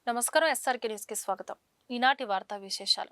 నమస్కారం. SRK news కి స్వాగతం. ఈనాటి వార్తా విశేషాలు.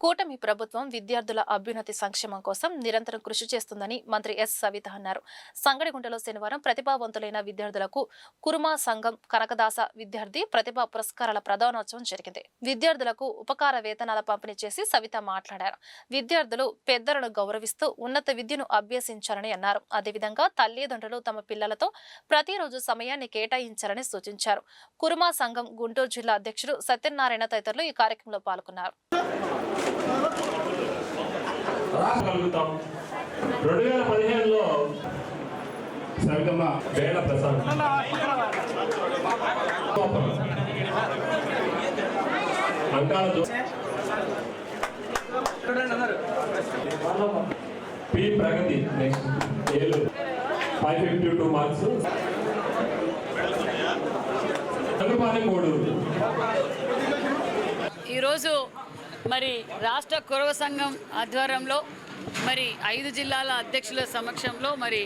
కూటమి ప్రభుత్వం విద్యార్థుల అభ్యున్నతి సంక్షేమం కోసం నిరంతరం కృషి చేస్తుందని మంత్రి ఎస్ సవిత అన్నారు. సంగడిగుంటలో శనివారం ప్రతిభావంతులైన విద్యార్థులకు కురుమా సంఘం కనకదాస విద్యార్థి ప్రతిభా పురస్కారాల ప్రదానోత్సవం జరిగింది. విద్యార్థులకు ఉపకార వేతనాల పంపిణీ చేసి సవిత మాట్లాడారు. విద్యార్థులు పెద్దలను గౌరవిస్తూ ఉన్నత విద్యను అభ్యసించాలని అన్నారు. అదేవిధంగా తల్లిదండ్రులు తమ పిల్లలతో ప్రతిరోజు సమయాన్ని కేటాయించాలని సూచించారు. కురుమా సంఘం గుంటూరు జిల్లా అధ్యక్షుడు సత్యనారాయణ తదితరులు ఈ కార్యక్రమంలో పాల్గొన్నారు. 2015లో సవితమ్మ వేళ ప్రసాద్ పి ప్రగతి నెక్స్ట్ ఏలు 552 మార్క్స్ ఈరోజు మరి రాష్ట్ర కురవ సంఘం ఆధ్వర్యంలో మరి 5 జిల్లాల అధ్యక్షుల సమక్షంలో మరి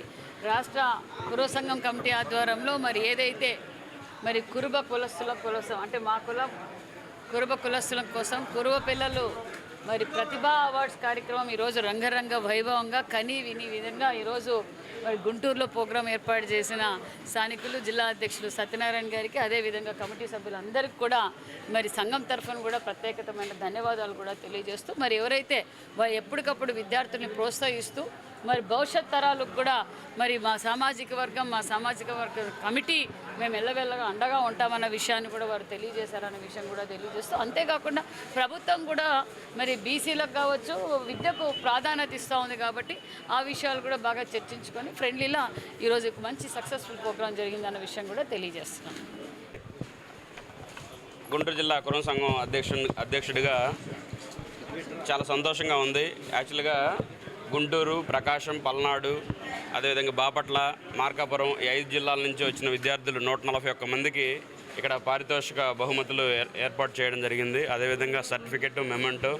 రాష్ట్ర కురవ సంఘం కమిటీ ఆధ్వర్యంలో మరి ఏదైతే మరి కురుబ కులస్తుల కోసం అంటే మా కులం కురుబ కులస్తుల కోసం కురువ పిల్లలు మరి ప్రతిభా అవార్డ్స్ కార్యక్రమం ఈరోజు రంగరంగ వైభవంగా కని విని విధంగా ఈరోజు మరి గుంటూరులో ప్రోగ్రాం ఏర్పాటు చేసిన స్థానికులు జిల్లా అధ్యక్షులు సత్యనారాయణ గారికి అదేవిధంగా కమిటీ సభ్యులందరికీ కూడా మరి సంఘం తరఫున కూడా ప్రత్యేకమైన ధన్యవాదాలు కూడా తెలియజేస్తూ మరి ఎవరైతే ఎప్పటికప్పుడు విద్యార్థుల్ని ప్రోత్సహిస్తూ మరి భవిష్యత్ తరాలకు కూడా మరి మా సామాజిక వర్గ కమిటీ మేము ఎల్లవెల్లగా అండగా ఉంటామన్న విషయాన్ని కూడా వారు తెలియజేశారన్న విషయం కూడా తెలియజేస్తూ అంతేకాకుండా ప్రభుత్వం కూడా మరి బీసీలకు కావచ్చు విద్యకు ప్రాధాన్యత ఇస్తూ ఉంది కాబట్టి ఆ విషయాలు కూడా బాగా చర్చించుకొని ఫ్రెండ్లీలా ఈరోజు మంచి సక్సెస్ఫుల్ ప్రోగ్రాం జరిగిందన్న విషయం కూడా తెలియజేస్తున్నాం. గుంటూరు జిల్లా కులం సంఘం అధ్యక్షుడిగా చాలా సంతోషంగా ఉంది. యాక్చువల్గా గుంటూరు, ప్రకాశం, పల్నాడు, అదేవిధంగా బాపట్ల, మార్కాపురం ఈ 5 జిల్లాల నుంచి వచ్చిన విద్యార్థులు 141 మందికి ఇక్కడ పారితోషిక బహుమతులు ఏర్పాటు చేయడం జరిగింది. అదేవిధంగా సర్టిఫికెట్, మెమెంటో,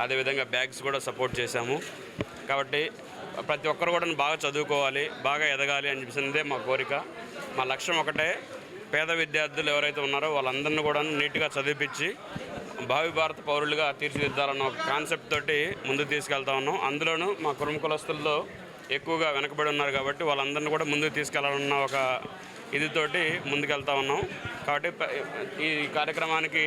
అదేవిధంగా బ్యాగ్స్ కూడా సపోర్ట్ చేశాము. కాబట్టి ప్రతి ఒక్కరు కూడా బాగా చదువుకోవాలి, బాగా ఎదగాలి అని చెప్పేసిందే మా కోరిక. మా లక్ష్యం ఒకటే, పేద విద్యార్థులు ఎవరైతే ఉన్నారో వాళ్ళందరినీ కూడా నీట్గా చదివించి భావి భారత పౌరులుగా తీర్చిదిద్దాలన్న ఒక కాన్సెప్ట్ తోటి ముందుకు తీసుకెళ్తా ఉన్నాం. అందులోనూ మా కురుమ కులస్తుల్లో ఎక్కువగా వెనకబడి ఉన్నారు కాబట్టి వాళ్ళందరినీ కూడా ముందుకు తీసుకెళ్లాలన్న ఒక ఇదితోటి ముందుకెళ్తా ఉన్నాం. కాబట్టి ఈ కార్యక్రమానికి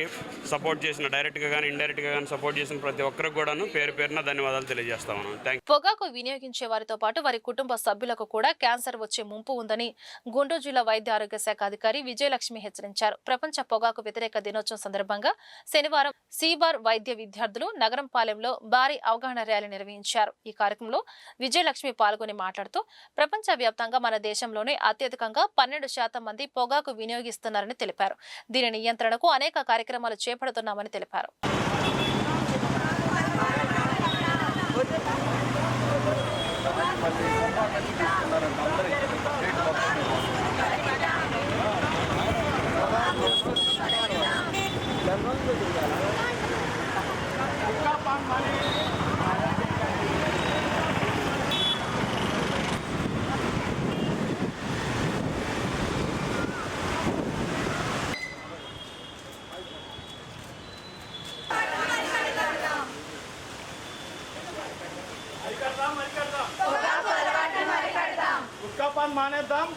సపోర్ట్ చేసిన డైరెక్ట్గా కానీ ఇండైరెక్ట్గా కానీ సపోర్ట్ చేసిన ప్రతి ఒక్కరికి కూడాను పేరున ధన్యవాదాలు తెలియజేస్తా ఉన్నాం. పొగాకు వినియోగించే వారితో పాటు వారి కుటుంబ సభ్యులకు కూడా క్యాన్సర్ వచ్చే ముంపు ఉందని గుంటూరు జిల్లా వైద్య ఆరోగ్య శాఖ అధికారి విజయలక్ష్మి హెచ్చరించారు. ప్రపంచ పొగాకు వ్యతిరేక దినోత్సవం సందర్భంగా శనివారం సీబార్ వైద్య విద్యార్థులు నగరం పాలెంలో భారీ అవగాహన ర్యాలీ నిర్వహించారు. ఈ కార్యక్రమంలో విజయలక్ష్మి పాల్గొని మాట్లాడుతూ ప్రపంచ వ్యాప్తంగా మన దేశంలోనే అత్యధికంగా 12% మంది పొగాకు వినియోగిస్తున్నారని తెలిపారు. దీని నియంత్రణకు అనేక కార్యక్రమాలు చేపడుతున్నామని తెలిపారు. మానేద్దాం.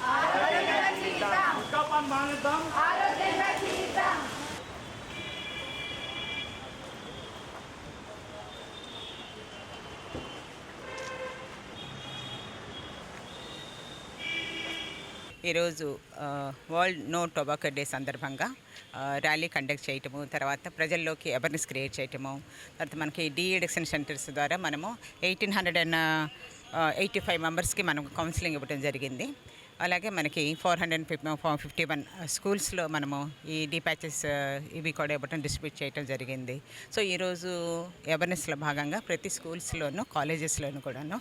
ఈరోజు వరల్డ్ నో టొబాకో డే సందర్భంగా ర్యాలీ కండక్ట్ చేయటము, తర్వాత ప్రజల్లోకి అవేర్నెస్ క్రియేట్ చేయటము, తర్వాత మనకి డీఎడిక్షన్ సెంటర్స్ ద్వారా మనము 1885 మెంబర్స్కి మనం కౌన్సిలింగ్ ఇవ్వడం జరిగింది. అలాగే మనకి 451 స్కూల్స్లో మనము ఈ డీప్యాచెస్ ఇవి కూడా ఇవ్వటం డిస్ట్రిబ్యూట్ చేయటం జరిగింది. సో ఈరోజు అవేర్నెస్లో భాగంగా ప్రతి స్కూల్స్లోనూ కాలేజెస్లోనూ కూడాను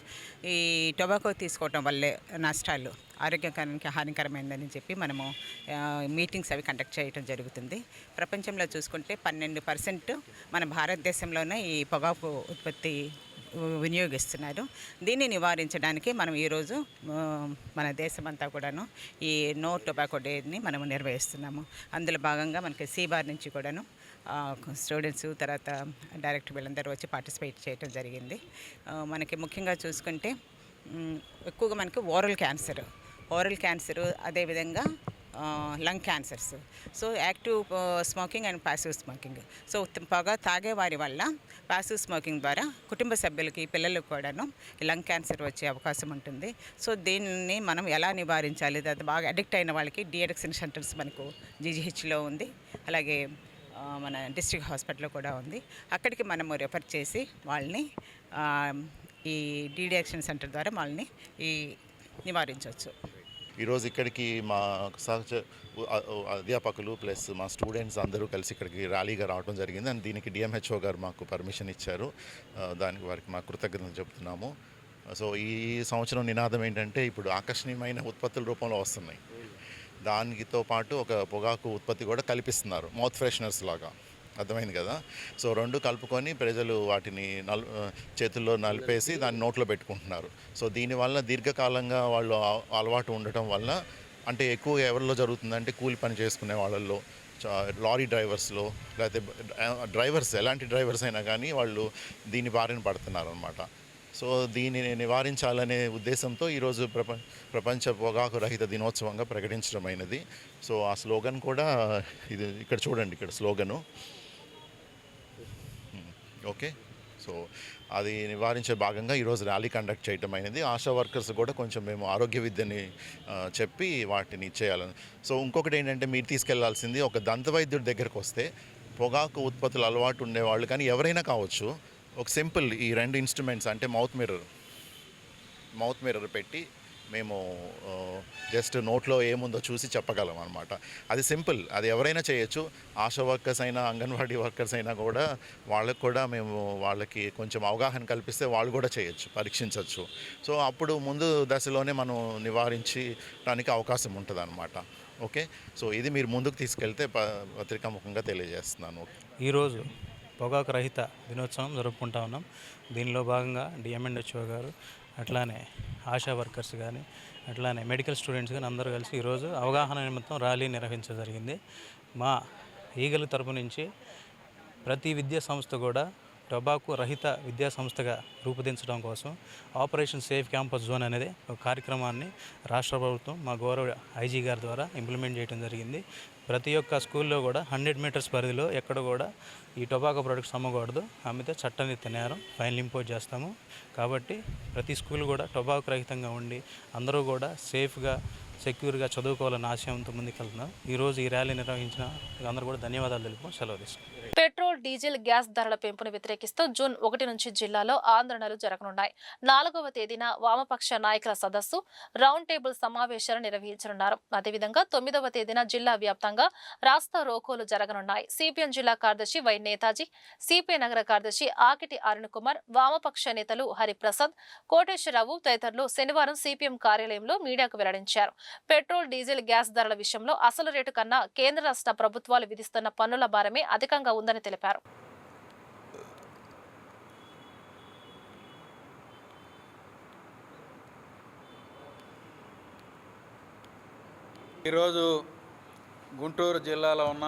ఈ టొబాకో తీసుకోవటం వల్లే నష్టాలు ఆరోగ్యకరానికి హానికరమైందని చెప్పి మనము మీటింగ్స్ అవి కండక్ట్ చేయడం జరుగుతుంది. ప్రపంచంలో చూసుకుంటే 12% మన భారతదేశంలోనే ఈ పొగాకు ఉత్పత్తి వినియోగిస్తున్నారు. దీన్ని నివారించడానికి మనం ఈరోజు మన దేశమంతా కూడాను ఈ నో టొబాకో డేని మనం నిర్వహిస్తున్నాము. అందులో భాగంగా మనకి సీబార్ నుంచి కూడాను స్టూడెంట్స్ తర్వాత డైరెక్టర్ వీళ్ళందరూ వచ్చి పార్టిసిపేట్ చేయడం జరిగింది. మనకి ముఖ్యంగా చూసుకుంటే ఎక్కువగా మనకి ఓరల్ క్యాన్సర్ అదేవిధంగా lung cancers. So active smoking and passive smoking. So పొగ తాగే వారి వల్ల ప్యాసివ్ స్మోకింగ్ ద్వారా కుటుంబ సభ్యులకి పిల్లలకు కూడాను లంగ్ క్యాన్సర్ వచ్చే అవకాశం ఉంటుంది. సో దీన్ని మనం ఎలా నివారించాలి, అది బాగా అడిక్ట్ అయిన వాళ్ళకి డీఅడిక్షన్ సెంటర్స్ మనకు జీజీహెచ్లో ఉంది, అలాగే మన డిస్ట్రిక్ట్ హాస్పిటల్లో కూడా ఉంది. అక్కడికి మనము రెఫర్ చేసి వాళ్ళని ఈ డీఅడిక్షన్ సెంటర్ ద్వారా వాళ్ళని నివారించవచ్చు. ఈరోజు ఇక్కడికి మా అధ్యాపకులు ప్లస్ మా స్టూడెంట్స్ అందరూ కలిసి ఇక్కడికి ర్యాలీగా రావడం జరిగింది. అండ్ దీనికి డిఎంహెచ్ఓ గారు మాకు పర్మిషన్ ఇచ్చారు. దానికి వారికి మా కృతజ్ఞతలు చెప్తున్నాము. సో ఈ సంవత్సరం నినాదం ఏంటంటే ఇప్పుడు ఆకర్షణీయమైన ఉత్పత్తుల రూపంలో వస్తున్నాయి. దానితో పాటు ఒక పొగాకు ఉత్పత్తి కూడా కల్పిస్తున్నారు, మౌత్ ఫ్రెషనర్స్ లాగా. అర్థమైంది కదా. సో రెండు కలుపుకొని ప్రజలు వాటిని చేతుల్లో నలిపేసి దాన్ని నోట్లో పెట్టుకుంటున్నారు. సో దీనివల్ల దీర్ఘకాలంగా వాళ్ళు అలవాటు ఉండటం వల్ల, అంటే ఎక్కువ ఎవరిలో జరుగుతుందంటే కూలి పని చేసుకునే వాళ్ళల్లో, లారీ డ్రైవర్స్లో, లేకపోతే డ్రైవర్స్ ఎలాంటి డ్రైవర్స్ అయినా కానీ వాళ్ళు దీని బారిన పడుతున్నారు అనమాట. సో దీనిని నివారించాలనే ఉద్దేశంతో ఈరోజు ప్రపంచ పొగాకు రహిత దినోత్సవంగా ప్రకటించడమైనది. సో ఆ స్లోగన్ కూడా ఇది ఇక్కడ చూడండి, ఇక్కడ స్లోగను. ఓకే, సో అది నివారించే భాగంగా ఈరోజు ర్యాలీ కండక్ట్ చేయటం అయినది. ఆశా వర్కర్స్ కూడా కొంచెం మేము ఆరోగ్య విద్యని చెప్పి వాటిని చేయాలని. సో ఇంకొకటి ఏంటంటే మీరు తీసుకెళ్లాల్సింది, ఒక దంత వైద్యుడి దగ్గరకు వస్తే పొగాకు ఉత్పత్తులు అలవాటు ఉండేవాళ్ళు కానీ ఎవరైనా కావచ్చు, ఒక సింపుల్ ఈ రెండు ఇన్స్ట్రుమెంట్స్ అంటే మౌత్ మిర్రర్ పెట్టి మేము జస్ట్ నోట్లో ఏముందో చూసి చెప్పగలం అనమాట. అది సింపుల్, అది ఎవరైనా చేయొచ్చు. ఆశా వర్కర్స్ అయినా అంగన్వాడీ వర్కర్స్ అయినా కూడా వాళ్ళకు కూడా మేము వాళ్ళకి కొంచెం అవగాహన కల్పిస్తే వాళ్ళు కూడా చేయొచ్చు, పరీక్షించవచ్చు. సో అప్పుడు ముందు దశలోనే మనం నివారించడానికి అవకాశం ఉంటుంది అనమాట. ఓకే, సో ఇది మీరు ముందుకు తీసుకెళ్తే పత్రికాముఖంగా తెలియజేస్తున్నాను. ఈరోజు పొగాకు రహిత దినోత్సవం జరుపుకుంటా ఉన్నాం. దీనిలో భాగంగా డిఎంఎన్హెచ్ఓ గారు, అట్లానే ఆశా వర్కర్స్ కానీ, అట్లానే మెడికల్ స్టూడెంట్స్ కానీ అందరూ కలిసి ఈరోజు అవగాహన నిమిత్తం ర్యాలీ నిర్వహించడం జరిగింది. మా ఈగల తరపు నుంచి ప్రతి విద్యా సంస్థ కూడా టొబాకో రహిత విద్యా సంస్థగా రూపుదించడం కోసం ఆపరేషన్ సేఫ్ క్యాంపస్ జోన్ అనేది ఒక కార్యక్రమాన్ని రాష్ట్ర ప్రభుత్వం మా గౌరవ ఐజీ గారి ద్వారా ఇంప్లిమెంట్ చేయడం జరిగింది. ప్రతి ఒక్క స్కూల్లో కూడా 100 మీటర్స్ పరిధిలో ఎక్కడ కూడా ఈ టొబాకో ప్రొడక్ట్స్ అమ్మకూడదు, అమ్మితే చట్టరీత్యా నేరం, ఫైన్ ఇంపోజ్ చేస్తాము. కాబట్టి ప్రతి స్కూల్ కూడా టొబాకో రహితంగా ఉండి అందరూ కూడా సేఫ్గా సెక్యూర్గా చదువుకోవాలన్న ఆశయంతో ముందుకెళ్తున్నాం. ఈరోజు ఈ ర్యాలీ నిర్వహించిన అందరూ కూడా ధన్యవాదాలు తెలుపు సెలవు తీసుకుంటాం. పెట్రోల్, డీజిల్, గ్యాస్ ధరల పెంపును వ్యతిరేకిస్తూ జూన్ 1 నుంచి జిల్లాలో ఆందోళనలు జరగనున్నాయి. 4వ తేదీన వామపక్ష నాయకుల సదస్సు, రౌండ్ టేబుల్ సమావేశాలు నిర్వహించనున్నారు. అదేవిధంగా 9వ తేదీన జిల్లా వ్యాప్తంగా రాస్తా రోకోలు జరగనున్నాయి. సిపిఎం జిల్లా కార్యదర్శి వై నేతాజీ, సిపిఐ నగర కార్యదర్శి ఆకిటి అరుణ్ కుమార్, వామపక్ష నేతలు హరిప్రసాద్, కోటేశ్వరరావు తదితరులు శనివారం సిపిఎం కార్యాలయంలో మీడియాకు వెల్లడించారు. పెట్రోల్, డీజిల్, గ్యాస్ ధరల విషయంలో అసలు రేటు కన్నా కేంద్ర రాష్ట్ర ప్రభుత్వాలు విధిస్తున్న పన్నుల భారమే అధికంగా ఉందని తెలిపారు. ఈరోజు గుంటూరు జిల్లాలో ఉన్న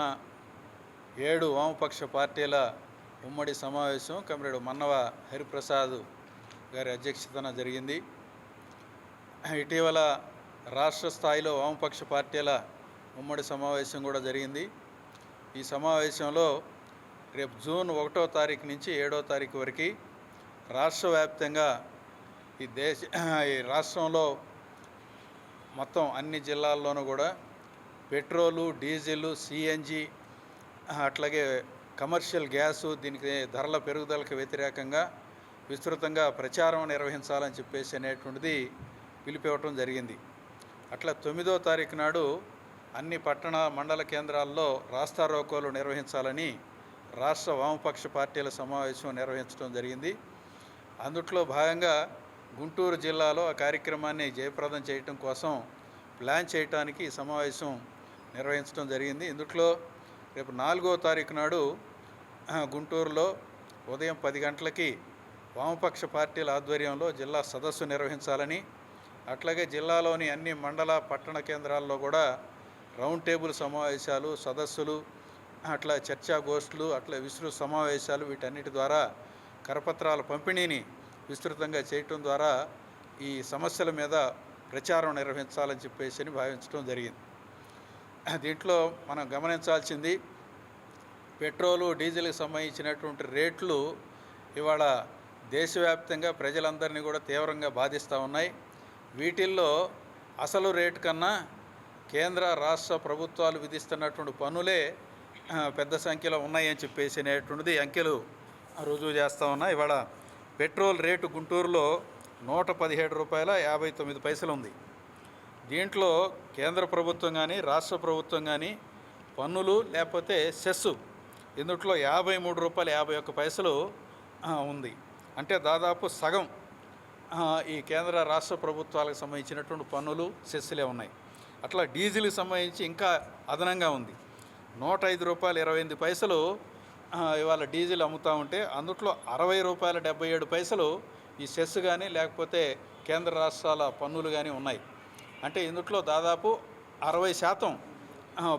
7 వామపక్ష పార్టీల ఉమ్మడి సమావేశం కమిరేడు మన్నవ హరిప్రసాద్ గారి అధ్యక్షతన జరిగింది. ఇటీవల రాష్ట్ర స్థాయిలో వామపక్ష పార్టీల ఉమ్మడి సమావేశం కూడా జరిగింది. ఈ సమావేశంలో రేపు జూన్ 1వ తారీఖు నుంచి 7వ తారీఖు వరకు రాష్ట్ర వ్యాప్తంగా ఈ రాష్ట్రంలో మొత్తం అన్ని జిల్లాల్లోనూ కూడా పెట్రోలు, డీజిల్, సిఎన్జి, అట్లాగే కమర్షియల్ గ్యాసు, దీనికి ధరల పెరుగుదలకు వ్యతిరేకంగా విస్తృతంగా ప్రచారం నిర్వహించాలని చెప్పేసి అనేటువంటిది పిలిపివ్వటం జరిగింది. అట్లా 9వ తారీఖు నాడు అన్ని పట్టణ మండల కేంద్రాల్లో రాస్తా రోకోలు నిర్వహించాలని రాష్ట్ర వామపక్ష పార్టీల సమావేశం నిర్వహించడం జరిగింది. అందుట్లో భాగంగా గుంటూరు జిల్లాలో ఆ కార్యక్రమాన్ని జయప్రదం చేయటం కోసం ప్లాన్ చేయడానికి ఈ సమావేశం నిర్వహించడం జరిగింది. ఇందులో రేపు 4వ తారీఖు నాడు గుంటూరులో ఉదయం 10 గంటలకి వామపక్ష పార్టీల ఆధ్వర్యంలో జిల్లా సదస్సు నిర్వహించాలని, అట్లాగే జిల్లాలోని అన్ని మండల పట్టణ కేంద్రాల్లో కూడా రౌండ్ టేబుల్ సమావేశాలు, సదస్సులు, అట్లా చర్చాగోష్ఠులు, అట్లా విస్తృత సమావేశాలు, వీటన్నిటి ద్వారా కరపత్రాల పంపిణీని విస్తృతంగా చేయటం ద్వారా ఈ సమస్యల మీద ప్రచారం నిర్వహించాలని చెప్పేసి భావించడం జరిగింది. దీంట్లో మనం గమనించాల్సింది, పెట్రోలు డీజిల్కి సంబంధించినటువంటి రేట్లు ఇవాళ దేశవ్యాప్తంగా ప్రజలందరినీ కూడా తీవ్రంగా బాధిస్తూ ఉన్నాయి. వీటిల్లో అసలు రేటు కన్నా కేంద్ర రాష్ట్ర ప్రభుత్వాలు విధిస్తున్నటువంటి పన్నులే పెద్ద సంఖ్యలో ఉన్నాయని చెప్పేసి అనేటువంటిది అంకెలు రుజువు చేస్తూ ఉన్నాయి. ఇవాళ పెట్రోల్ రేటు గుంటూరులో ₹117.59 ఉంది. దీంట్లో కేంద్ర ప్రభుత్వం కానీ రాష్ట్ర ప్రభుత్వం కానీ పన్నులు లేకపోతే సెస్సు ఇందుట్లో ₹53.51 ఉంది. అంటే దాదాపు సగం ఈ కేంద్ర రాష్ట్ర ప్రభుత్వాలకు సంబంధించినటువంటి పన్నులు సెస్సులే ఉన్నాయి. అట్లా డీజిల్కి సంబంధించి ఇంకా అదనంగా ఉంది. ₹105.28 ఇవాళ డీజిల్ అమ్ముతూ ఉంటే అందుట్లో ₹60.77 ఈ సెస్ కానీ లేకపోతే కేంద్ర రాష్ట్రాల పన్నులు కానీ ఉన్నాయి. అంటే ఇందుట్లో దాదాపు 60%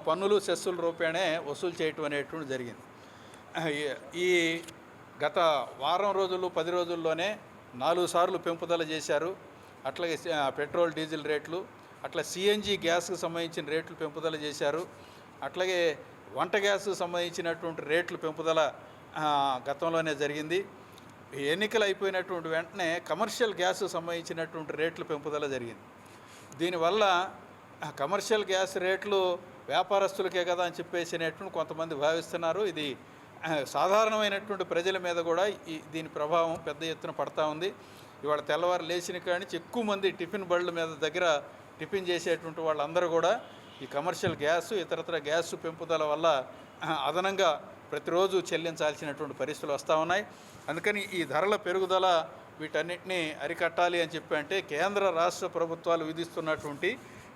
పన్నులు సెస్సుల రూపేణే వసూలు చేయటం అనేటువంటి జరిగింది. ఈ గత వారం రోజులు 10 రోజుల్లోనే 4 సార్లు పెంపుదల చేశారు. అట్లాగే పెట్రోల్ డీజిల్ రేట్లు, అట్లా సిఎన్జి గ్యాస్కి సంబంధించిన రేట్లు పెంపుదల చేశారు. అట్లాగే వంట గ్యాస్కు సంబంధించినటువంటి రేట్లు పెంపుదల గతంలోనే జరిగింది. ఎన్నికలు అయిపోయినటువంటి వెంటనే కమర్షియల్ గ్యాస్కు సంబంధించినటువంటి రేట్లు పెంపుదల జరిగింది. దీనివల్ల కమర్షియల్ గ్యాస్ రేట్లు వ్యాపారస్తులకే కదా అని చెప్పేసినటువంటి కొంతమంది భావిస్తున్నారు. ఇది సాధారణమైనటువంటి ప్రజల మీద కూడా దీని ప్రభావం పెద్ద ఎత్తున పడతా ఉంది. ఇవాళ తెల్లవారు లేచిన కాడి నుంచి ఎక్కువ మంది టిఫిన్ బళ్ళ మీద దగ్గర టిఫిన్ చేసేటువంటి వాళ్ళందరూ కూడా ఈ కమర్షియల్ గ్యాసు ఇతరత్ర గ్యాసు పెంపుదల వల్ల అదనంగా ప్రతిరోజు చెల్లించాల్సినటువంటి పరిస్థితులు వస్తూ ఉన్నాయి. అందుకని ఈ ధరల పెరుగుదల వీటన్నిటిని అరికట్టాలి అని చెప్పి అంటే కేంద్ర రాష్ట్ర ప్రభుత్వాలు విధిస్తున్నటువంటి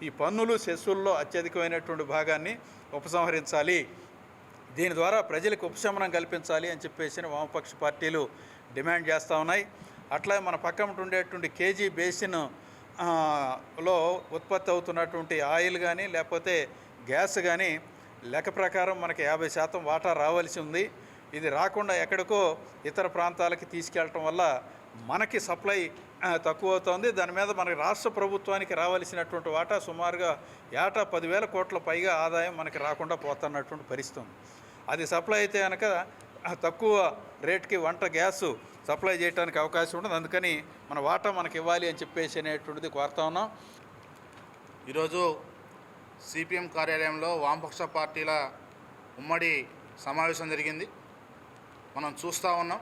ఈ పన్నులు సెస్సుల్లో అత్యధికమైనటువంటి భాగాన్ని ఉపసంహరించాలి, దీని ద్వారా ప్రజలకు ఉపశమనం కల్పించాలి అని చెప్పేసి వామపక్ష పార్టీలు డిమాండ్ చేస్తూ ఉన్నాయి. అట్లా మన పక్కన ఉండేటువంటి కేజీ బేసిన్ లో ఉత్పత్తి అవుతున్నటువంటి ఆయిల్ కానీ లేకపోతే గ్యాస్ కానీ లెక్క ప్రకారం మనకి 50% వాటా రావాల్సి ఉంది. ఇది రాకుండా ఎక్కడికో ఇతర ప్రాంతాలకి తీసుకెళ్ళటం వల్ల మనకి సప్లై తక్కువ అవుతుంది. దాని మీద మనకి రాష్ట్ర ప్రభుత్వానికి రావాల్సినటువంటి వాటా సుమారుగా ఏటా 10,000 కోట్ల పైగా ఆదాయం మనకి రాకుండా పోతున్నటువంటి పరిస్థితి ఉంది. అది సప్లై అయితే కనుక తక్కువ రేట్కి వంట గ్యాసు సప్లై చేయడానికి అవకాశం ఉండదు. అందుకని మన వాటా మనకి ఇవ్వాలి అని చెప్పేసి అనేటువంటిది కోరుతా ఉన్నాం. ఈరోజు సిపిఎం కార్యాలయంలో వామపక్ష పార్టీల ఉమ్మడి సమావేశం జరిగింది. మనం చూస్తూ ఉన్నాం,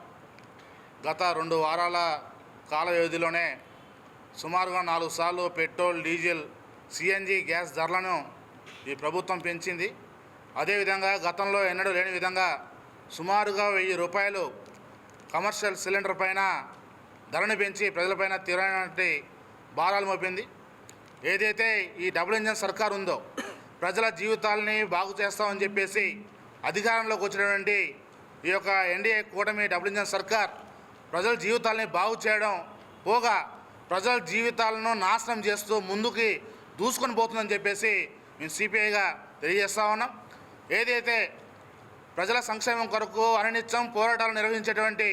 గత 2 వారాల కాల వ్యవధిలోనే సుమారుగా 4 సార్లు పెట్రోల్, డీజిల్, సిఎన్జి గ్యాస్ ధరలను ఈ ప్రభుత్వం పెంచింది. అదేవిధంగా గతంలో ఎన్నడూ లేని విధంగా సుమారుగా ₹1000 కమర్షియల్ సిలిండర్ పైన ధరను పెంచి ప్రజలపైన తీవ్రమైనటువంటి భారాలు మోపింది. ఏదైతే ఈ డబుల్ ఇంజన్ సర్కార్ ఉందో ప్రజల జీవితాలని బాగు చేస్తామని చెప్పేసి అధికారంలోకి వచ్చినటువంటి ఈ యొక్క ఎన్డీఏ కూటమి డబుల్ ఇంజన్ సర్కార్ ప్రజల జీవితాలని బాగు చేయడం పోగా ప్రజల జీవితాలను నాశనం చేస్తూ ముందుకి దూసుకొని పోతుందని చెప్పేసి మేము సిపిఐగా తెలియజేస్తా ఉన్నాం. ఏదైతే ప్రజల సంక్షేమం కొరకు అనినిత్యం పోరాటాలు నిర్వహించేటువంటి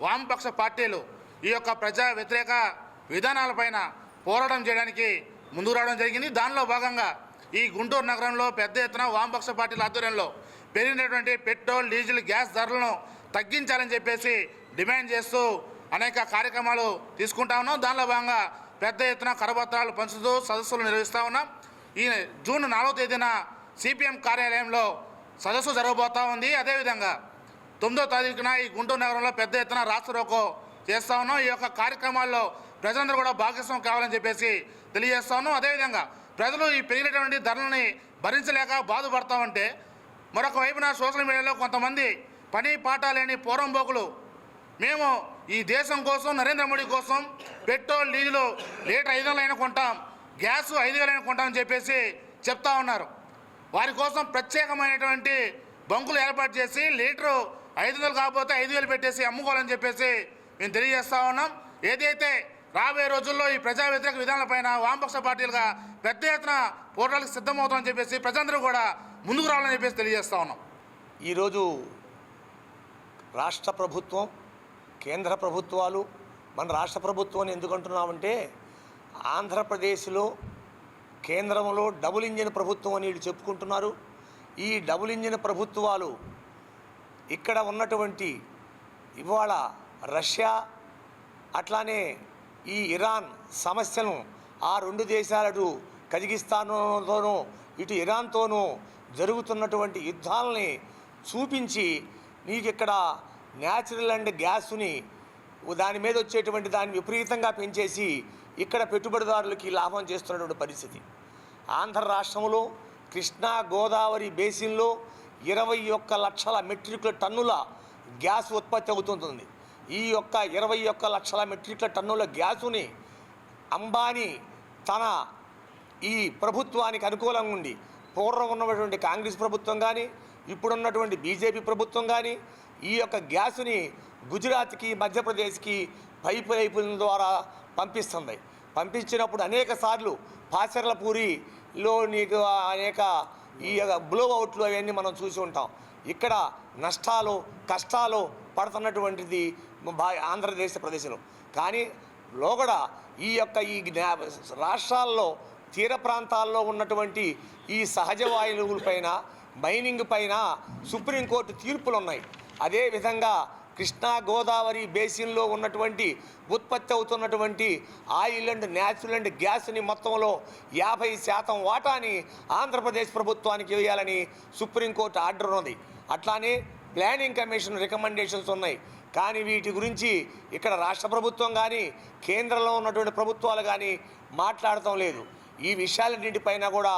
వామపక్ష పార్టీలు ఈ యొక్క ప్రజా వ్యతిరేక విధానాలపైన పోరాటం చేయడానికి ముందుకు రావడం జరిగింది. దానిలో భాగంగా ఈ గుంటూరు నగరంలో పెద్ద ఎత్తున వామపక్ష పార్టీల ఆధ్వర్యంలో పెరిగినటువంటి పెట్రోల్, డీజిల్, గ్యాస్ ధరలను తగ్గించాలని చెప్పేసి డిమాండ్ చేస్తూ అనేక కార్యక్రమాలు తీసుకుంటా ఉన్నాం. దానిలో భాగంగా పెద్ద ఎత్తున కరపత్రాలు పంచుతూ సదస్సులు నిర్వహిస్తూ ఉన్నాం. ఈ జూన్ 4వ తేదీన సిపిఎం కార్యాలయంలో సదస్సు జరగబోతూ ఉంది. అదేవిధంగా 9వ తారీఖున ఈ గుంటూరు నగరంలో పెద్ద ఎత్తున రాస్తారోకో చేస్తూ ఉన్నాం. ఈ యొక్క కార్యక్రమాల్లో ప్రజలందరూ కూడా భాగస్వామ్యం కావాలని చెప్పేసి తెలియజేస్తా ఉన్నాం. అదేవిధంగా ప్రజలు ఈ పెరిగినటువంటి ధరలని భరించలేక బాధపడతామంటే మరొక వైపున సోషల్ మీడియాలో కొంతమంది పని పాట లేని పోరంబోకులు మేము ఈ దేశం కోసం, నరేంద్ర మోడీ కోసం పెట్రోల్, డీజిల్ లీటర్ 500 అయినా కొంటాం, గ్యాస్ 5,000 అయినా కొంటామని చెప్పేసి చెప్తా ఉన్నారు. వారి కోసం ప్రత్యేకమైనటువంటి బంకులు ఏర్పాటు చేసి లీటరు 500 కాకపోతే 5,000 పెట్టేసి అమ్ముకోవాలని చెప్పేసి మేము తెలియజేస్తా ఉన్నాం. ఏదైతే రాబోయే రోజుల్లో ఈ ప్రజా వ్యతిరేక విధానాలపైన వామపక్ష పార్టీలుగా పెద్ద ఎత్తున పోరాటాలకు సిద్ధమవుతామని చెప్పేసి ప్రజలందరూ కూడా ముందుకు రావాలని చెప్పేసి తెలియజేస్తా ఉన్నాం. ఈరోజు రాష్ట్ర ప్రభుత్వం, కేంద్ర ప్రభుత్వాలు, మన రాష్ట్ర ప్రభుత్వం ఎందుకంటున్నామంటే ఆంధ్రప్రదేశ్లో కేంద్రంలో డబుల్ ఇంజిన్ ప్రభుత్వం అని వీళ్ళు చెప్పుకుంటున్నారు. ఈ డబుల్ ఇంజిన్ ప్రభుత్వాలు ఇక్కడ ఉన్నటువంటి ఇవాళ రష్యా అట్లానే ఈ ఇరాన్ సమస్యను ఆ రెండు దేశాలకు కజకిస్తాన్తోనూ ఇటు ఇరాన్తోనూ జరుగుతున్నటువంటి యుద్ధాలని చూపించి నీకు ఇక్కడ న్యాచురల్ అండ్ గ్యాస్ని దాని మీద వచ్చేటువంటి దాన్ని విపరీతంగా పెంచేసి ఇక్కడ పెట్టుబడిదారులకి లాభం చేస్తున్నటువంటి పరిస్థితి. ఆంధ్ర రాష్ట్రంలో కృష్ణా గోదావరి బేసిన్లో 21 లక్షల మెట్రిక్ టన్నుల గ్యాస్ ఉత్పత్తి అవుతుంది. ఈ యొక్క 21 లక్షల మెట్రిక్ టన్నుల గ్యాసుని అంబానీ తన ఈ ప్రభుత్వానికి అనుకూలంగా ఉండి పూర్వం ఉన్నటువంటి కాంగ్రెస్ ప్రభుత్వం కానీ ఇప్పుడున్నటువంటి బీజేపీ ప్రభుత్వం కానీ ఈ యొక్క గ్యాసుని గుజరాత్కి మధ్యప్రదేశ్కి పైపుల ద్వారా పంపిస్తుంది. పంపించినప్పుడు అనేక సార్లు పాచర్లపూరిలో నీకు అనేక ఈ బ్లో అవుట్లు అవన్నీ మనం చూసి ఉంటాం. ఇక్కడ నష్టాలు కష్టాలు పడుతున్నటువంటిది ఆంధ్రప్రదేశ్లో. కానీ లోగడ ఈ యొక్క ఈ రాష్ట్రాల్లో తీర ప్రాంతాల్లో ఉన్నటువంటి ఈ సహజ వాయువులపైన మైనింగ్ పైన సుప్రీంకోర్టు తీర్పులు ఉన్నాయి. అదేవిధంగా కృష్ణా గోదావరి బేసిన్లో ఉన్నటువంటి ఉత్పత్తి అవుతున్నటువంటి ఆయిల్ అండ్ న్యాచురల్ అండ్ గ్యాస్ని మొత్తంలో 50% వాటాని ఆంధ్రప్రదేశ్ ప్రభుత్వానికి వేయాలని సుప్రీంకోర్టు ఆర్డర్ ఉన్నది. అట్లానే ప్లానింగ్ కమిషన్ రికమెండేషన్స్ ఉన్నాయి. కానీ వీటి గురించి ఇక్కడ రాష్ట్ర ప్రభుత్వం కానీ కేంద్రంలో ఉన్నటువంటి ప్రభుత్వాలు కానీ మాట్లాడటం లేదు. ఈ విషయాలన్నింటిపైన కూడా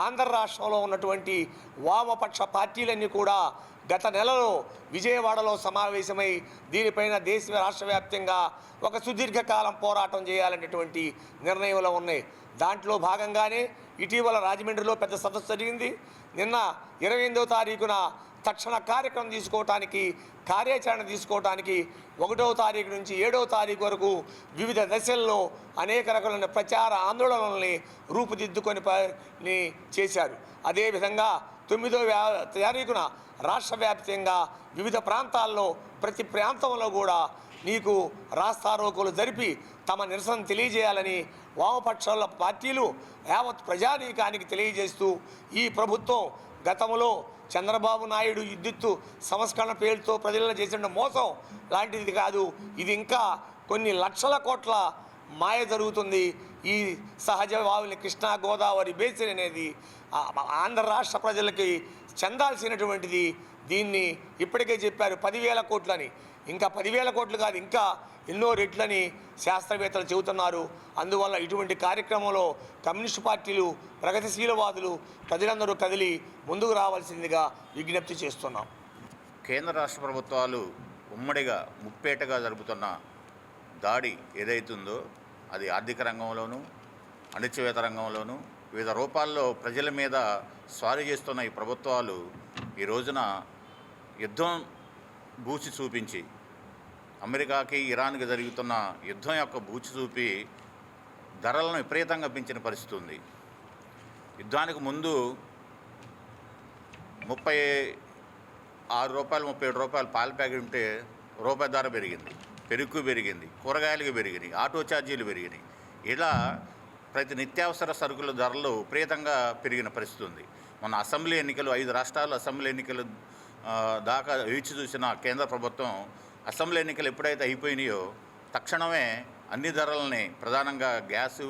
ఆంధ్ర రాష్ట్రంలో ఉన్నటువంటి వామపక్ష పార్టీలన్నీ కూడా గత నెలలో విజయవాడలో సమావేశమై దీనిపైన దేశ రాష్ట్ర వ్యాప్తంగా ఒక సుదీర్ఘకాలం పోరాటం చేయాలనేటువంటి నిర్ణయంలో ఉన్నాయి. దాంట్లో భాగంగానే ఇటీవల రాజమండ్రిలో పెద్ద సదస్సు జరిగింది. నిన్న 28వ తారీఖున తక్షణ కార్యక్రమం తీసుకోవటానికి కార్యాచరణ తీసుకోవటానికి 1వ తారీఖు నుంచి 7వ తారీఖు వరకు వివిధ దశల్లో అనేక రకాలైన ప్రచార ఆందోళనల్ని రూపుదిద్దుకొని చేశారు. అదేవిధంగా 9వ తారీఖున రాష్ట్ర వ్యాప్తంగా వివిధ ప్రాంతాల్లో ప్రతి ప్రాంతంలో కూడా నీకు రాస్తారోకోలు జరిపి తమ నిరసన తెలియజేయాలని వామపక్షాల పార్టీలు యావత్ ప్రజానీకానికి తెలియజేస్తూ ఈ ప్రభుత్వం గతంలో చంద్రబాబు నాయుడు విద్యుత్తు సంస్కరణ పేరుతో ప్రజలను చేసిన మోసం లాంటిది కాదు. ఇది ఇంకా కొన్ని లక్షల కోట్ల మాయ జరుగుతుంది. ఈ సహజ వాయువుని కృష్ణా గోదావరి బేసిన్ అనేది ఆంధ్ర రాష్ట్ర ప్రజలకి చెందాల్సినటువంటిది. దీన్ని ఇప్పటికే చెప్పారు 10,000 కోట్లని. ఇంకా 10,000 కోట్లు కాదు, ఇంకా ఎన్నో రెట్లని శాస్త్రవేత్తలు చెబుతున్నారు. అందువల్ల ఇటువంటి కార్యక్రమంలో కమ్యూనిస్టు పార్టీలు, ప్రగతిశీలవాదులు ప్రజలందరూ కదిలి ముందుకు రావాల్సిందిగా విజ్ఞప్తి చేస్తున్నాం. కేంద్ర రాష్ట్ర ప్రభుత్వాలు ఉమ్మడిగా ముప్పేటగా జరుపుతున్న దాడి ఏదైతుందో అది ఆర్థిక రంగంలోనూ అణచివేత రంగంలోనూ వివిధ రూపాల్లో ప్రజల మీద స్వారీ చేస్తున్న ఈ ప్రభుత్వాలు ఈ రోజున యుద్ధం బూచి చూపించి అమెరికాకి ఇరాన్కి జరుగుతున్న యుద్ధం యొక్క బూచి చూపి ధరలను విపరీతంగా పెంచిన పరిస్థితి ఉంది. యుద్ధానికి ముందు 36 రూపాయలు 37 రూపాయలు పాల ప్యాకెట్ ఉంటే రూపాయి ధర పెరిగింది, పెరుగు పెరిగింది, కూరగాయలకు పెరిగినాయి, ఆటో ఛార్జీలు పెరిగినాయి. ఇలా ప్రతి నిత్యావసర సరుకుల ధరలు విపరీతంగా పెరిగిన పరిస్థితి ఉంది. మన అసెంబ్లీ ఎన్నికలు 5 రాష్ట్రాలు అసెంబ్లీ ఎన్నికలు దాకా వేచి చూసిన కేంద్ర ప్రభుత్వం అసెంబ్లీ ఎన్నికలు ఎప్పుడైతే అయిపోయినాయో తక్షణమే అన్ని ధరలని ప్రధానంగా గ్యాసు,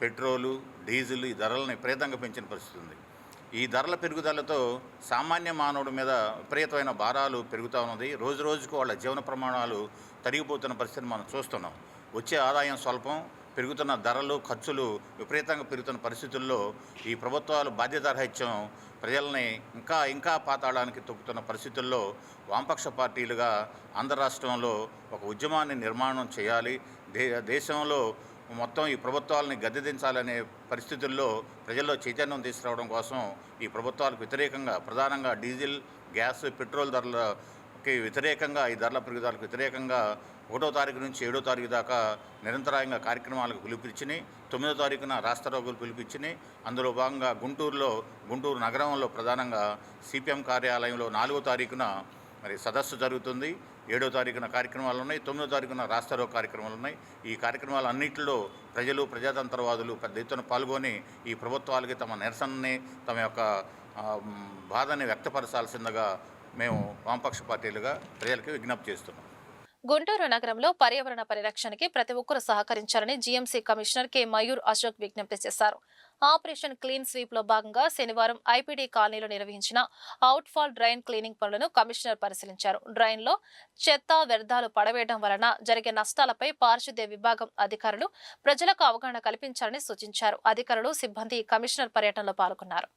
పెట్రోలు, డీజిల్ ఈ ధరలను విపరీతంగా పెంచిన పరిస్థితి ఉంది. ఈ ధరల పెరుగుదలతో సామాన్య మానవుడి మీద విపరీతమైన భారాలు పెరుగుతూ ఉన్నది. రోజు రోజుకు వాళ్ళ జీవన ప్రమాణాలు తరిగిపోతున్న పరిస్థితిని మనం చూస్తున్నాం. వచ్చే ఆదాయం స్వల్పం, పెరుగుతున్న ధరలు ఖర్చులు విపరీతంగా పెరుగుతున్న పరిస్థితుల్లో ఈ ప్రభుత్వాలు బాధ్యతారహిత్యం ప్రజల్ని ఇంకా పాతాళానికి తొక్కుతున్న పరిస్థితుల్లో వామపక్ష పార్టీలుగా ఆంధ్ర రాష్ట్రంలో ఒక ఉద్యమాన్ని నిర్మాణం చేయాలి. దేశంలో మొత్తం ఈ ప్రభుత్వాలని గద్దెదించాలనే పరిస్థితుల్లో ప్రజల్లో చైతన్యం తీసుకురావడం కోసం ఈ ప్రభుత్వాలకు వ్యతిరేకంగా ప్రధానంగా డీజిల్, గ్యాస్, పెట్రోల్ ధరలకి వ్యతిరేకంగా ఈ ధరల పెరుగుదలకు వ్యతిరేకంగా 1వ తారీఖు నుంచి 7వ తారీఖు దాకా నిరంతరాయంగా కార్యక్రమాలకు పిలుపునిచ్చినాయి. 9వ తారీఖున రాస్తారోగులు పిలుపునిచ్చినాయి. అందులో భాగంగా గుంటూరు నగరంలో ప్రధానంగా సిపిఎం కార్యాలయంలో 4వ తారీఖున మరి సదస్సు జరుగుతుంది. 7వ తారీఖున కార్యక్రమాలు ఉన్నాయి. 9వ తారీఖున రాస్తారోగు కార్యక్రమాలు ఉన్నాయి. ఈ కార్యక్రమాలన్నింటిలో ప్రజలు, ప్రజాతంత్రవాదులు పెద్ద ఎత్తున పాల్గొని ఈ ప్రభుత్వాలకి తమ నిరసనని, తమ యొక్క బాధని వ్యక్తపరచాల్సిందిగా మేము వామపక్ష పార్టీలుగా ప్రజలకి విజ్ఞప్తి చేస్తున్నాం. గుంటూరు నగరంలో పర్యావరణ పరిరక్షణకి ప్రతి ఒక్కరూ సహకరించాలని GMC commissioner K Mayur Ashok విజ్ఞప్తి చేశారు. ఆపరేషన్ క్లీన్ స్వీప్ లో భాగంగా శనివారం ఐపీడీ కాలనీలో నిర్వహించిన అవుట్ ఫాల్ డ్రైన్ క్లీనింగ్ పనులను కమిషనర్ పరిశీలించారు. డ్రైన్ లో చెత్త, వ్యర్థాలు పడవేయడం వలన జరిగే నష్టాలపై పారిశుద్ధ్య విభాగం అధికారులు ప్రజలకు అవగాహన కల్పించాలని సూచించారు. అధికారులు, సిబ్బంది కమిషనర్ పర్యటనలో పాల్గొన్నారు.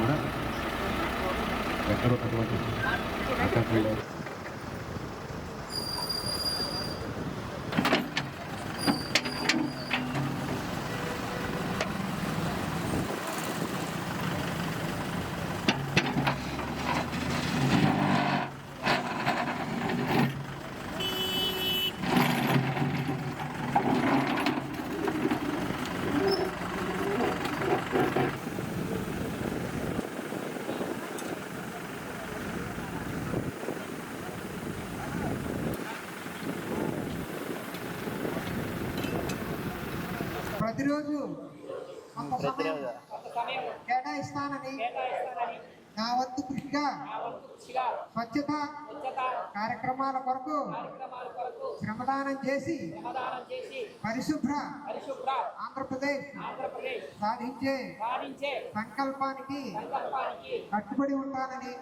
కూడా ఎక్కడొకటువంటి ప్రతిరోజు కొంత సమయం కేటాయిస్తానని నా వంతు కృషిగా స్వచ్ఛత కార్యక్రమాల కొరకు శ్రమదానం చేసి పరిశుభ్ర ఆంధ్రప్రదేశ్ సాధించే సంకల్పానికి కట్టుబడి ఉంటానని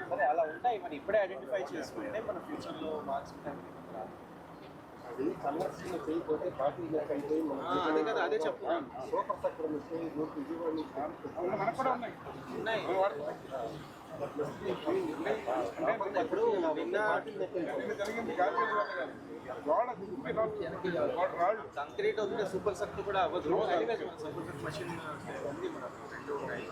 సరే అలా ఉంటాయి, మనం ఇప్పుడే ఐడెంటిఫై చేసుకుంటే మన ఫ్యూచర్లో మార్క్స్ అది కన్వర్షన్ చేయకపోతే పార్టీ అదే కదా, అదే చెప్తున్నాను. ఇప్పుడు నిన్న కంక్రీట్ వస్తే సూపర్ సక్ట్ కూడా అవ్వదు. సూపర్ మషిన్ ఉంది, మన రెండు ఉన్నాయి.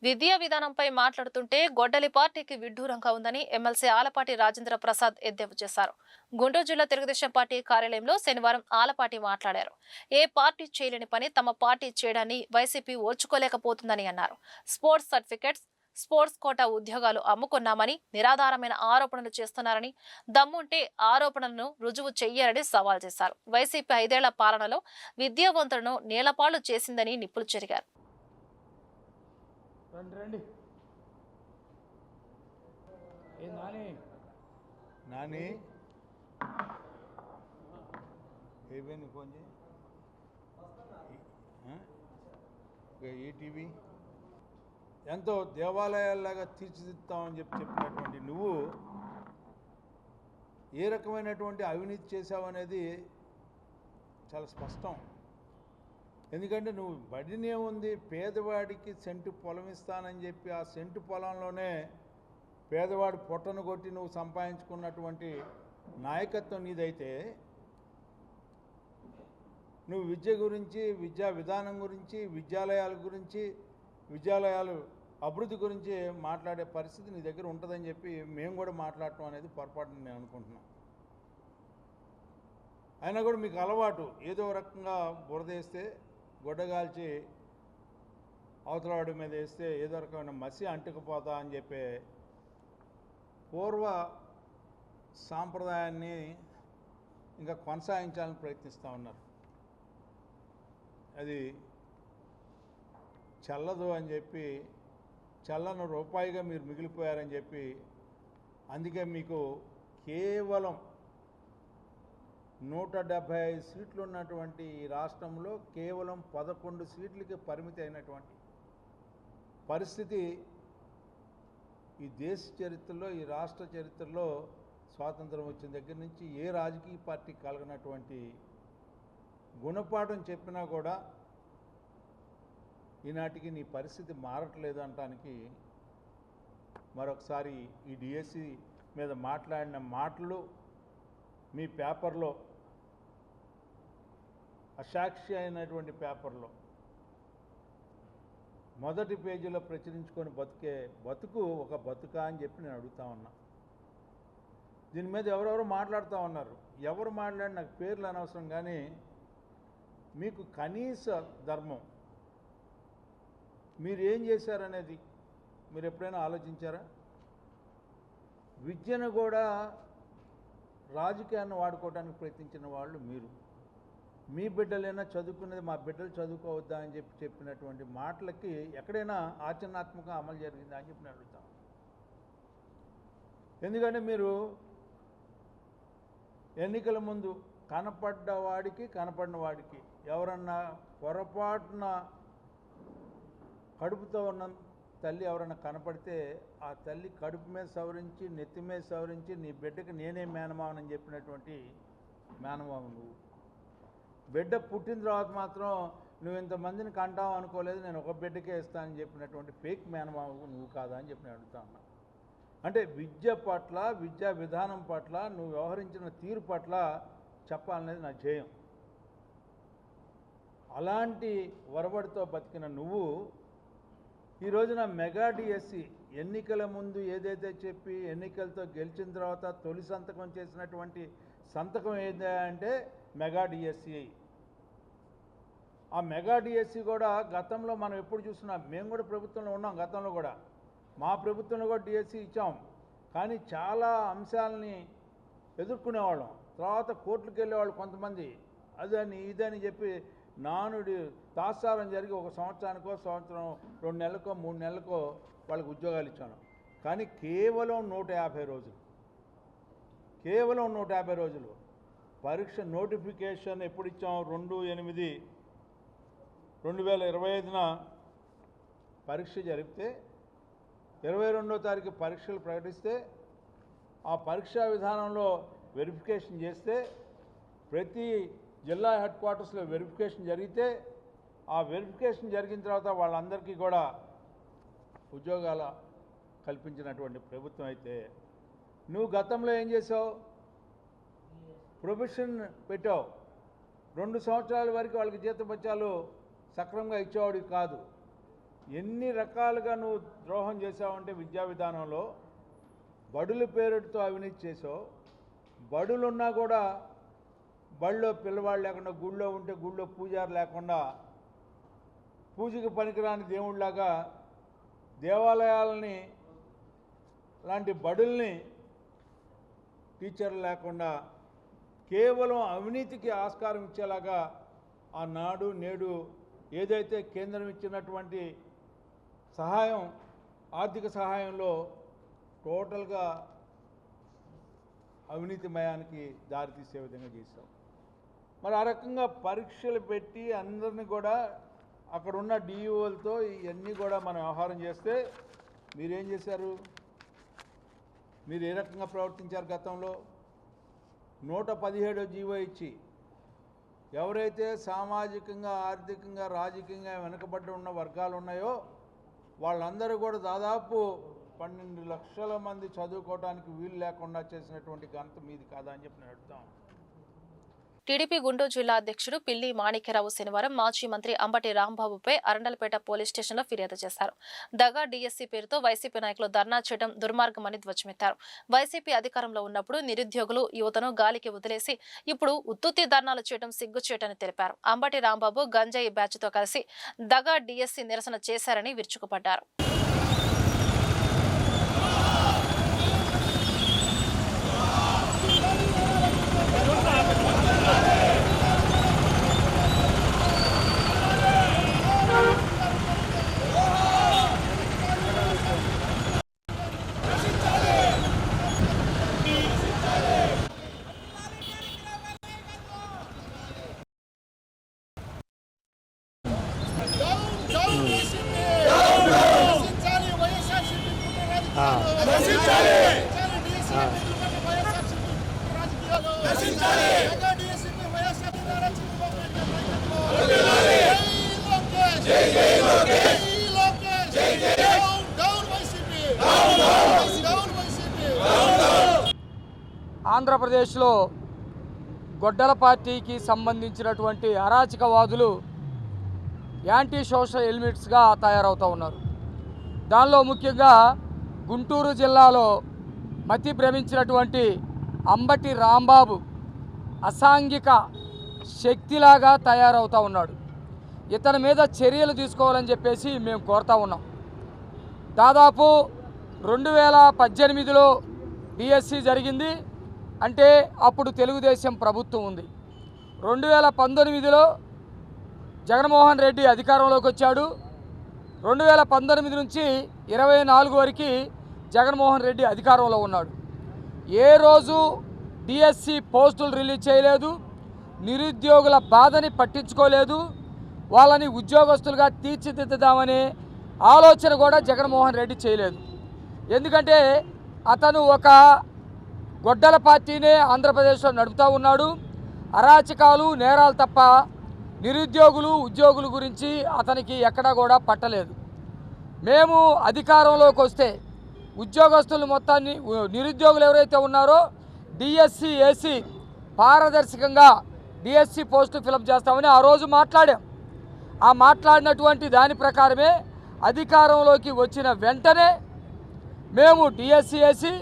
విద్యా విధానంపై మాట్లాడుతుంటే గొడ్డలి పార్టీకి విడ్డూరంగా ఉందని ఎమ్మెల్సీ ఆలపాటి రాజేంద్ర ప్రసాద్ ఎద్దేవా చేశారు. గుంటూరు జిల్లా తెలుగుదేశం పార్టీ కార్యాలయంలో శనివారం ఆలపాటి మాట్లాడారు. ఏ పార్టీ చేయలేని పని తమ పార్టీ చేయడాన్ని వైసీపీ ఓర్చుకోలేకపోతుందని అన్నారు. స్పోర్ట్స్ సర్టిఫికెట్స్, స్పోర్ట్స్ కోటా ఉద్యోగాలు అమ్ముకున్నామని నిరాధారమైన ఆరోపణలు చేస్తున్నారని, దమ్ముంటే ఆరోపణలను రుజువు చెయ్యాలని సవాల్ చేశారు. వైసీపీ 5 ఏళ్ల పాలనలో విద్యావంతులను నేలపాలు చేసిందని నిప్పులు చెరిగారు. రండి నాని ఏమైంది ఫోన్ చేయి. ఈటీవీ ఎంతో దేవాలయాల్లాగా తీర్చిదిద్దామని చెప్పినటువంటి నువ్వు ఏ రకమైనటువంటి అవినీతి చేశావనేది చాలా స్పష్టం. ఎందుకంటే నువ్వు బడినేముంది, పేదవాడికి సెంటు పొలం ఇస్తానని చెప్పి ఆ సెంటు పొలంలోనే పేదవాడి పొట్టను కొట్టి నువ్వు సంపాదించుకున్నటువంటి నాయకత్వం నీదైతే, నువ్వు విద్య గురించి, విద్యా విధానం గురించి, విద్యాలయాల గురించి, విద్యాలయాలు అభివృద్ధి గురించి మాట్లాడే పరిస్థితి నీ దగ్గర ఉంటుందని చెప్పి మేము కూడా మాట్లాడటం అనేది పొరపాటుని నేను అనుకుంటున్నాను. అయినా కూడా మీకు అలవాటు ఏదో రకంగా బురదేస్తే, గొడ్డగాల్చి అవతలవాడి మీద వేస్తే ఏదో రకమైన మసి అంటుకుపోతా అని చెప్పే పూర్వ సాంప్రదాయాన్ని ఇంకా కొనసాగించాలని ప్రయత్నిస్తూ ఉన్నారు. అది చల్లదు అని చెప్పి, చల్లని రూపాయిగా మీరు మిగిలిపోయారని చెప్పి, అందుకే మీకు కేవలం 175 సీట్లు ఉన్నటువంటి ఈ రాష్ట్రంలో కేవలం 11 సీట్లకి పరిమితి అయినటువంటి పరిస్థితి ఈ దేశ చరిత్రలో, ఈ రాష్ట్ర చరిత్రలో స్వాతంత్రం వచ్చిన దగ్గర నుంచి ఏ రాజకీయ పార్టీ కలగనటువంటి గుణపాఠం చెప్పినా కూడా ఈనాటికి నీ పరిస్థితి మారట్లేదు అనటానికి మరొకసారి ఈ డిఎస్సి మీద మాట్లాడిన మాటలు మీ పేపర్లో, అసాక్షి అయినటువంటి పేపర్లో మొదటి పేజీలో ప్రచురించుకొని బతికే బతుకు ఒక బతుకా అని చెప్పి నేను అడుగుతా ఉన్నా. దీని మీద ఎవరెవరు మాట్లాడుతూ ఉన్నారు. ఎవరు మాట్లాడి నాకు పేర్లు అనవసరం, కానీ మీకు కనీస ధర్మం మీరు ఏం చేశారనేది మీరు ఎప్పుడైనా ఆలోచించారా? విద్యను కూడా రాజకీయాన్ని వాడుకోవడానికి ప్రయత్నించిన వాళ్ళు మీరు. మీ బిడ్డలైనా చదువుకునేది మా బిడ్డలు చదువుకోవద్దా అని చెప్పినటువంటి మాటలకి ఎక్కడైనా ఆచరణాత్మకంగా అమలు జరిగిందా అని చెప్పి నేను అడుగుతాను. ఎందుకంటే మీరు ఎన్నికల ముందు కనపడ్డవాడికి కనపడిన వాడికి ఎవరన్నా పొరపాటున కడుపుతో ఉన్న తల్లి ఎవరన్నా కనపడితే ఆ తల్లి కడుపు మీద సవరించి నెత్తి మీద సవరించి నీ బిడ్డకి నేనే మేనమావనని చెప్పినటువంటి మేనమావ నువ్వు. బిడ్డ పుట్టిన తర్వాత మాత్రం నువ్వు ఇంతమందిని కంటావు అనుకోలేదు, నేను ఒక బిడ్డకే ఇస్తానని చెప్పినటువంటి ఫేక్ మేనమావ నువ్వు కాదా అని చెప్పి నేను అడుగుతా ఉన్నా. అంటే విద్య పట్ల, విద్యా విధానం పట్ల నువ్వు వ్యవహరించిన తీరు పట్ల చెప్పాలనేది నా ధ్యేయం. అలాంటి వరబడితో బతికిన నువ్వు ఈ రోజున మెగా డిఎస్సి ఎన్నికల ముందు ఏదైతే చెప్పి ఎన్నికలతో గెలిచిన తర్వాత తొలి సంతకం చేసినటువంటి సంతకం ఏదంటే మెగా డిఎస్సి. ఆ మెగా డిఎస్సి కూడా గతంలో మనం ఎప్పుడు చూస్తున్నాం, మేము కూడా ప్రభుత్వంలో ఉన్నాం, గతంలో కూడా మా ప్రభుత్వంలో కూడా డిఎస్సి ఇచ్చాం. కానీ చాలా అంశాలని ఎదుర్కొనేవాళ్ళం. తర్వాత కోర్టులకు వెళ్ళేవాళ్ళు కొంతమంది, అదని ఇదని చెప్పి నానుడి తాత్సారం జరిగి ఒక సంవత్సరానికో, సంవత్సరం 2 నెలలకో 3 నెలలకో వాళ్ళకి ఉద్యోగాలు ఇచ్చాను. కానీ కేవలం 150 రోజులు, కేవలం 150 రోజులు. పరీక్ష నోటిఫికేషన్ ఎప్పుడు ఇచ్చాం? 2/8/2025న పరీక్ష జరిపితే 22వ తారీఖు పరీక్షలు ప్రకటిస్తే ఆ పరీక్షా విధానంలో వెరిఫికేషన్ చేస్తే ప్రతి జిల్లా హెడ్ క్వార్టర్స్లో వెరిఫికేషన్ జరిగితే ఆ వెరిఫికేషన్ జరిగిన తర్వాత వాళ్ళందరికీ కూడా ఉద్యోగాలు కల్పించినటువంటి ప్రభుత్వం అయితే నువ్వు గతంలో ఏం చేసావు? ప్రొఫెషన్ పెట్టావు. 2 సంవత్సరాల వరకు వాళ్ళకి జీతభత్యాలు సక్రమంగా ఇచ్చేవాడివి కాదు. ఎన్ని రకాలుగా నువ్వు ద్రోహం చేసావంటే విద్యా విధానంలో బడుల పేరుతో అవినీతి చేసావు. బడులున్నా కూడా బడిలో పిల్లవాళ్ళు లేకుండా, గుళ్ళో ఉంటే గుళ్ళో పూజారు లేకుండా, పూజకి పనికిరాని దేవుళ్ళలాగా దేవాలయాలని లాంటి బడుల్ని టీచర్లు లేకుండా కేవలం అవినీతికి ఆస్కారం ఇచ్చేలాగా ఆనాడు నేడు ఏదైతే కేంద్రం ఇచ్చినటువంటి సహాయం, ఆర్థిక సహాయంలో టోటల్గా అవినీతిమయానికి దారితీసే విధంగా చేశాం. మరి ఆ రకంగా పరీక్షలు పెట్టి అందరినీ కూడా అక్కడున్న డిఈఓలతో ఇవన్నీ కూడా మనం వ్యవహారం చేస్తే మీరేం చేశారు? మీరు ఏ రకంగా ప్రవర్తించారు? గతంలో 117 జీవో ఇచ్చి ఎవరైతే సామాజికంగా, ఆర్థికంగా, రాజకీయంగా వెనుకబడి ఉన్న వర్గాలు ఉన్నాయో వాళ్ళందరూ కూడా దాదాపు 12 లక్షల మంది చదువుకోవడానికి వీలు లేకుండా చేసినటువంటి ఘనత మీది కాదా అని చెప్పి నేను అడుగుతాం. టీడీపీ గుంటూరు జిల్లా అధ్యక్షుడు పిల్లి మాణిక్యరావు శనివారం మాజీ మంత్రి అంబటి రాంబాబుపై అరండలపేట పోలీస్ స్టేషన్లో ఫిర్యాదు చేశారు. దగా డిఎస్సీ పేరుతో వైసీపీ నాయకులు ధర్నా చేయడం దుర్మార్గమని ధ్వజమెత్తారు. వైసీపీ అధికారంలో ఉన్నప్పుడు నిరుద్యోగులు, యువతను గాలికి వదిలేసి ఇప్పుడు ఉత్తుత్తి ధర్నాలు చేయడం సిగ్గుచేటని తెలిపారు. అంబటి రాంబాబు గంజాయి బ్యాచ్తో కలిసి దగా డిఎస్సీ నిరసన చేశారని విరుచుకుపడ్డారు. జై జై లోకేష్. ఆంధ్రప్రదేశ్లో గొడ్డల పార్టీకి సంబంధించినటువంటి అరాచకవాదులు యాంటీ సోషల్ ఎలిమెంట్స్గా తయారవుతూ ఉన్నారు. దానిలో ముఖ్యంగా గుంటూరు జిల్లాలో మతి భ్రమించినటువంటి అంబటి రాంబాబు అసాంఘిక శక్తిలాగా తయారవుతూ ఉన్నాడు. ఇతని మీద చర్యలు తీసుకోవాలని చెప్పేసి మేము కోరుతా ఉన్నాం. దాదాపు 2018లో డిఎస్సి జరిగింది, అంటే అప్పుడు తెలుగుదేశం ప్రభుత్వం ఉంది. 2019లో జగన్మోహన్ రెడ్డి అధికారంలోకి వచ్చాడు. 2019 నుంచి 24 వరకు జగన్మోహన్ రెడ్డి అధికారంలో ఉన్నాడు. ఏ రోజు డిఎస్సి పోస్టులు రిలీజ్ చేయలేదు, నిరుద్యోగుల బాధని పట్టించుకోలేదు, వాళ్ళని ఉద్యోగస్తులుగా తీర్చిదిద్దామనే ఆలోచన కూడా జగన్మోహన్ రెడ్డి చేయలేదు. ఎందుకంటే అతను ఒక గొడ్డల పార్టీనే ఆంధ్రప్రదేశ్లో నడుపుతూ ఉన్నాడు. అరాచకాలు నేరాలు తప్ప నిరుద్యోగులు ఉద్యోగుల గురించి అతనికి ఎక్కడా కూడా పట్టలేదు. మేము అధికారంలోకి వస్తే ఉద్యోగస్తులు మొత్తాన్ని, నిరుద్యోగులు ఎవరైతే ఉన్నారో డిఎస్సి వేసి పారదర్శకంగా డిఎస్సి పోస్టు ఫిలప్ చేస్తామని ఆ రోజు మాట్లాడాం. ఆ మాట్లాడినటువంటి దాని ప్రకారమే అధికారంలోకి వచ్చిన వెంటనే మేము డిఎస్సి వేసి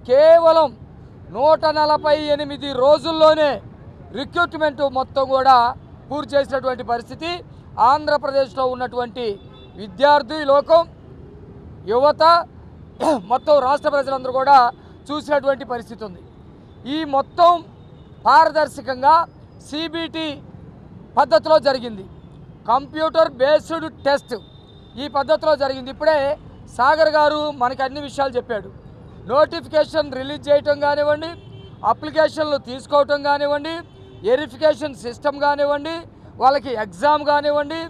కేవలం 148 రోజుల్లోనే రిక్రూట్మెంట్ మొత్తం కూడా పూర్తి చేసినటువంటి పరిస్థితి ఆంధ్రప్రదేశ్లో ఉన్నటువంటి విద్యార్థి లోకం, యువత, మొత్తం రాష్ట్ర ప్రజలందరూ కూడా చూసినటువంటి పరిస్థితి ఉంది. ఈ మొత్తం పారదర్శకంగా సిబిటి పద్ధతిలో జరిగింది. కంప్యూటర్ బేస్డ్ టెస్ట్ ఈ పద్ధతిలో జరిగింది. ఇప్పుడే సాగర్ గారు మనకి అన్ని విషయాలు చెప్పాడు. నోటిఫికేషన్ రిలీజ్ చేయటం కానివ్వండి, అప్లికేషన్లు తీసుకోవటం కానివ్వండి, వెరిఫికేషన్ సిస్టమ్ కానివ్వండి, వాళ్ళకి ఎగ్జామ్ కానివ్వండి,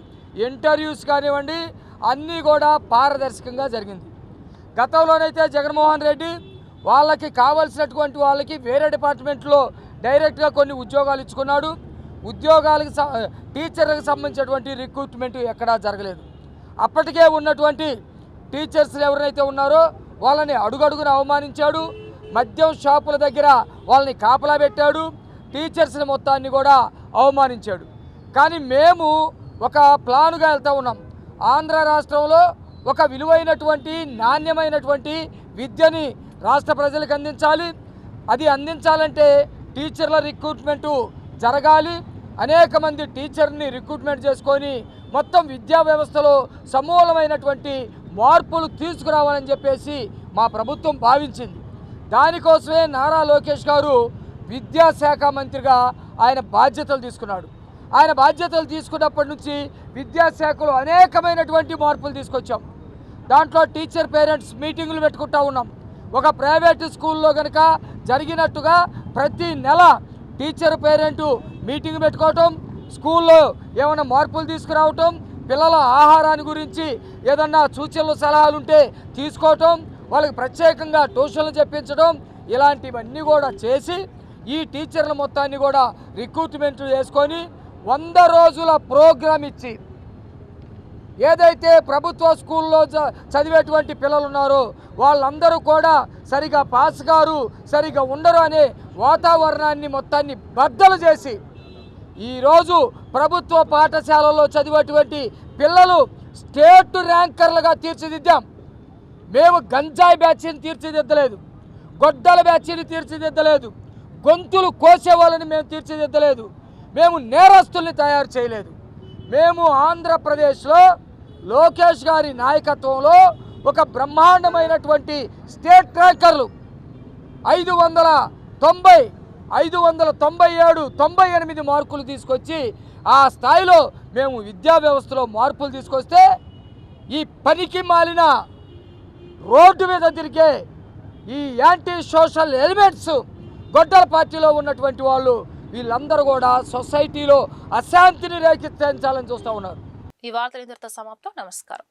ఇంటర్వ్యూస్ కానివ్వండి, అన్నీ కూడా పారదర్శకంగా జరిగింది. గతంలోనైతే జగన్మోహన్ రెడ్డి వాళ్ళకి కావాల్సినటువంటి వాళ్ళకి వేరే డిపార్ట్మెంట్లో డైరెక్ట్గా కొన్ని ఉద్యోగాలు ఇచ్చుకున్నాడు. ఉద్యోగాలకు టీచర్లకు సంబంధించినటువంటి రిక్రూట్మెంట్ ఎక్కడా జరగలేదు. అప్పటికే ఉన్నటువంటి టీచర్స్ ఎవరైతే ఉన్నారో వాళ్ళని అడుగడుగున అవమానించాడు. మద్యం షాపుల దగ్గర వాళ్ళని కాపలా పెట్టాడు. టీచర్స్ని మొత్తాన్ని కూడా అవమానించాడు. కానీ మేము ఒక ప్లానుగా వెళ్తూ ఉన్నాం. ఆంధ్ర రాష్ట్రంలో ఒక విలువైనటువంటి నాణ్యమైనటువంటి విద్యని రాష్ట్ర ప్రజలకు అందించాలి. అది అందించాలంటే టీచర్ల రిక్రూట్మెంటు జరగాలి. అనేక మంది టీచర్ని రిక్రూట్మెంట్ చేసుకొని మొత్తం విద్యా వ్యవస్థలో సమూలమైనటువంటి మార్పులు తీసుకురావాలని చెప్పేసి మా ప్రభుత్వం భావించింది. దానికోసమే నారా లోకేష్ గారు విద్యాశాఖ మంత్రిగా ఆయన బాధ్యతలు తీసుకున్నాడు. ఆయన బాధ్యతలు తీసుకున్నప్పటి నుంచి విద్యాశాఖలో అనేకమైనటువంటి మార్పులు తీసుకొచ్చాం. దాంట్లో టీచర్ పేరెంట్స్ మీటింగులు పెట్టుకుంటూ ఉన్నాం. ఒక ప్రైవేటు స్కూల్లో కనుక జరిగినట్టుగా ప్రతి నెల టీచర్ పేరెంటు మీటింగ్ పెట్టుకోవటం, స్కూల్లో ఏమైనా మార్పులు తీసుకురావటం, పిల్లల ఆహారాన్ని గురించి ఏదన్నా సూచనలు సలహాలు ఉంటే తీసుకోవటం, వాళ్ళకి ప్రత్యేకంగా ట్యూషన్లు చెప్పించడం, ఇలాంటివన్నీ కూడా చేసి ఈ టీచర్ల మొత్తాన్ని కూడా రిక్రూట్మెంట్ చేసుకొని 100 రోజుల ప్రోగ్రామ్ ఇచ్చి ఏదైతే ప్రభుత్వ స్కూల్లో చదివేటువంటి పిల్లలు ఉన్నారో వాళ్ళందరూ కూడా సరిగా పాస్ గారు, సరిగా ఉండరు అనే వాతావరణాన్ని మొత్తాన్ని బద్దలు చేసి ఈరోజు ప్రభుత్వ పాఠశాలలో చదివేటువంటి పిల్లలు స్టేట్ ర్యాంకర్లుగా తీర్చిదిద్దాం. మేము గంజాయి బ్యాచ్ని తీర్చిదిద్దలేదు, గొడ్డల బ్యాచ్ని తీర్చిదిద్దలేదు, గొంతులు కోసే వాళ్ళని మేము తీర్చిదిద్దలేదు, మేము నేరస్తుల్ని తయారు చేయలేదు. మేము ఆంధ్రప్రదేశ్లో లోకేష్ గారి నాయకత్వంలో ఒక బ్రహ్మాండమైనటువంటి స్టేట్ ర్యాంకర్లు 590, 597, 98 మార్కులు తీసుకొచ్చి ఆ స్థాయిలో మేము విద్యా వ్యవస్థలో మార్పులు తీసుకొస్తే ఈ పనికి మాలిన రోడ్డు మీద తిరిగే ఈ యాంటీ సోషల్ ఎలిమెంట్స్ గొడ్డల పార్టీలో ఉన్నటువంటి వాళ్ళు వీళ్ళందరూ కూడా సొసైటీలో అశాంతిని రేకెత్తించాలని చూస్తూ ఉన్నారు. ఈ వార్తలు ఇంతటితో సమాప్తం. నమస్కారం.